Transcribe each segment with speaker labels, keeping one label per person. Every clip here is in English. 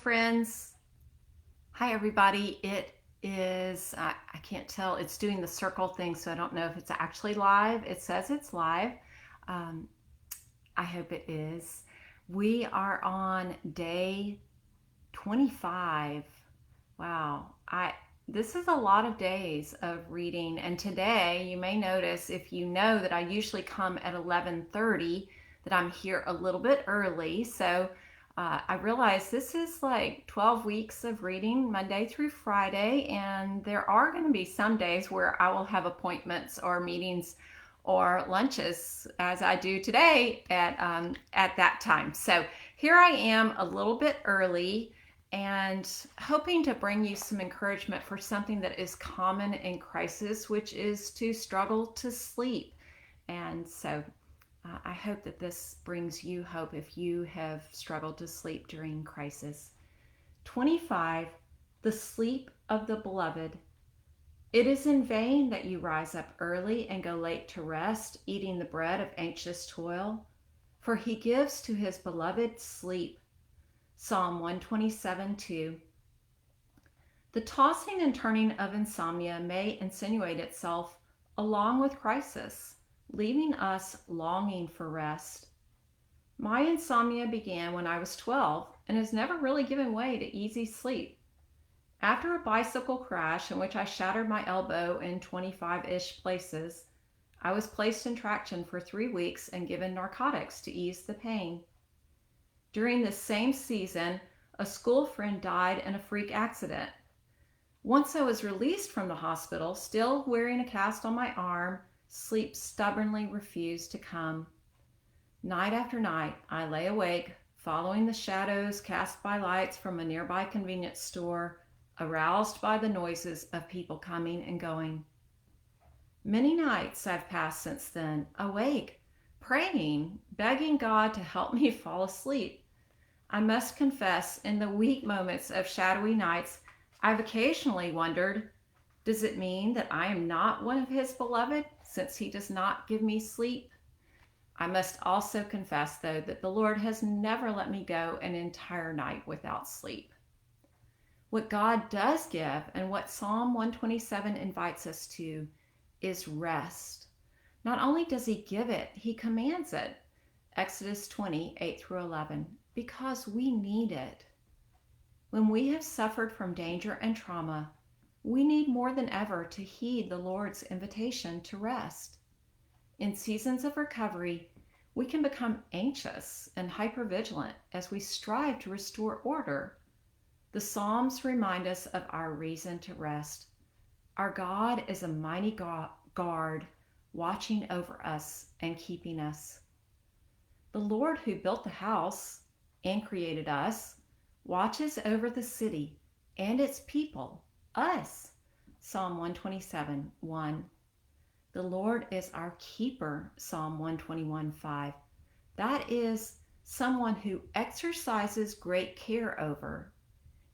Speaker 1: friends. Hi, everybody. It is, I can't tell, it's doing the circle thing, so I don't know if it's actually live. It says it's live. Um, I hope it is. We are on day 25. Wow. This is a lot of days of reading, and today you may notice, if you know that I usually come at 11:30, that I'm here a little bit early. So I realize this is like 12 weeks of reading Monday through Friday, and there are going to be some days where I will have appointments or meetings or lunches, as I do today at that time. So here I am a little bit early and hoping to bring you some encouragement for something that is common in crisis, which is to struggle to sleep. And so I hope that this brings you hope if you have struggled to sleep during crisis. 25. The sleep of the beloved. It is in vain that you rise up early and go late to rest, eating the bread of anxious toil, for he gives to his beloved sleep. Psalm 127:2. The tossing and turning of insomnia may insinuate itself along with crisis, leaving us longing for rest. My insomnia began when I was 12 and has never really given way to easy sleep. After a bicycle crash in which I shattered my elbow in 25-ish places, I was placed in traction for 3 weeks and given narcotics to ease the pain. During this same season, a school friend died in a freak accident. Once I was released from the hospital, still wearing a cast on my arm, sleep stubbornly refused to come. Night after night, I lay awake, following the shadows cast by lights from a nearby convenience store, aroused by the noises of people coming and going. Many nights I've passed since then, awake, praying, begging God to help me fall asleep. I must confess, in the weak moments of shadowy nights, I've occasionally wondered, does it mean that I am not one of his beloved, since he does not give me sleep? I must also confess, though, that the Lord has never let me go an entire night without sleep. What God does give, and what Psalm 127 invites us to, is rest. Not only does he give it, he commands it. Exodus 20:8-11, because we need it. When we have suffered from danger and trauma, we need more than ever to heed the Lord's invitation to rest. In seasons of recovery, we can become anxious and hypervigilant as we strive to restore order. The Psalms remind us of our reason to rest. Our God is a mighty guard, watching over us and keeping us. The Lord who built the house and created us watches over the city and its people, us. Psalm 127:1. The Lord is our keeper. Psalm 121:5. That is someone who exercises great care over.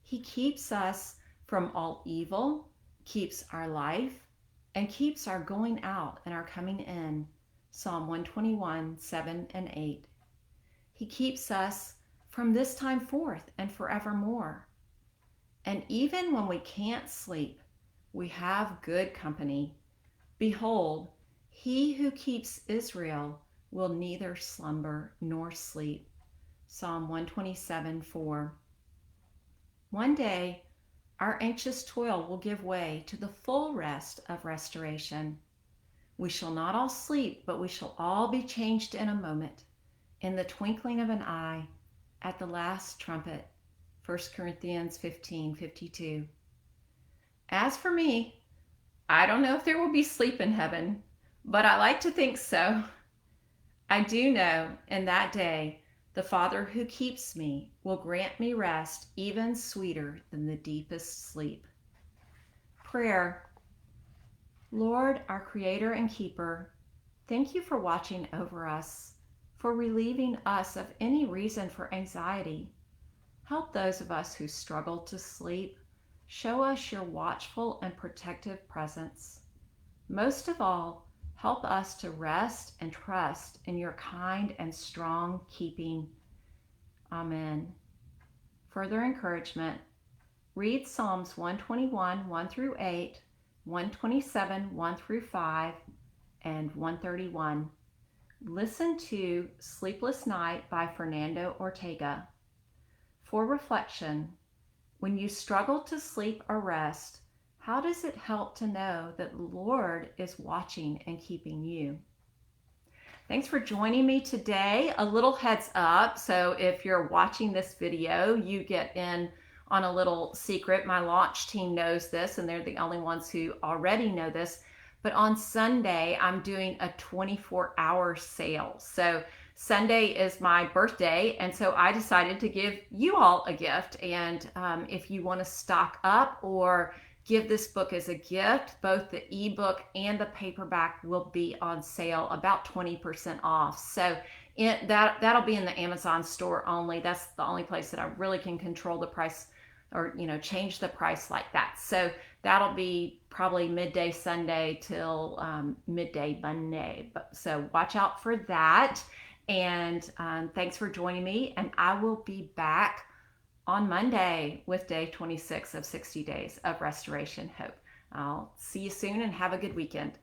Speaker 1: He keeps us from all evil, keeps our life, and keeps our going out and our coming in. Psalm 121:7-8. He keeps us from this time forth and forevermore. And even when we can't sleep, we have good company. Behold, he who keeps Israel will neither slumber nor sleep. Psalm 127:4. One day, our anxious toil will give way to the full rest of restoration. We shall not all sleep, but we shall all be changed in a moment, in the twinkling of an eye, at the last trumpet. 1 Corinthians 15:52. As for me, I don't know if there will be sleep in heaven, but I like to think so. I do know in that day the Father who keeps me will grant me rest even sweeter than the deepest sleep. Prayer. Lord, our Creator and Keeper, thank you for watching over us, for relieving us of any reason for anxiety. Help those of us who struggle to sleep. Show us your watchful and protective presence. Most of all, help us to rest and trust in your kind and strong keeping. Amen. further encouragement, read Psalms 121, 1 through 8, 127, 1 through 5, and 131. Listen to Sleepless Night by Fernando Ortega. For reflection, when you struggle to sleep or rest, how does it help to know that the Lord is watching and keeping you? Thanks for joining me today. A little heads up. So if you're watching this video, you get in on a little secret. My launch team knows this, and they're the only ones who already know this. But on Sunday, I'm doing a 24-hour sale. So Sunday is my birthday, and so I decided to give you all a gift. And if you want to stock up or give this book as a gift, both the ebook and the paperback will be on sale about 20% off. So that'll be in the Amazon store only. That's the only place that I really can control the price or change the price like that. So that'll be probably midday Sunday till midday Monday. So watch out for that. And thanks for joining me. And I will be back on Monday with day 26 of 60 days of restoration hope. I'll see you soon and have a good weekend.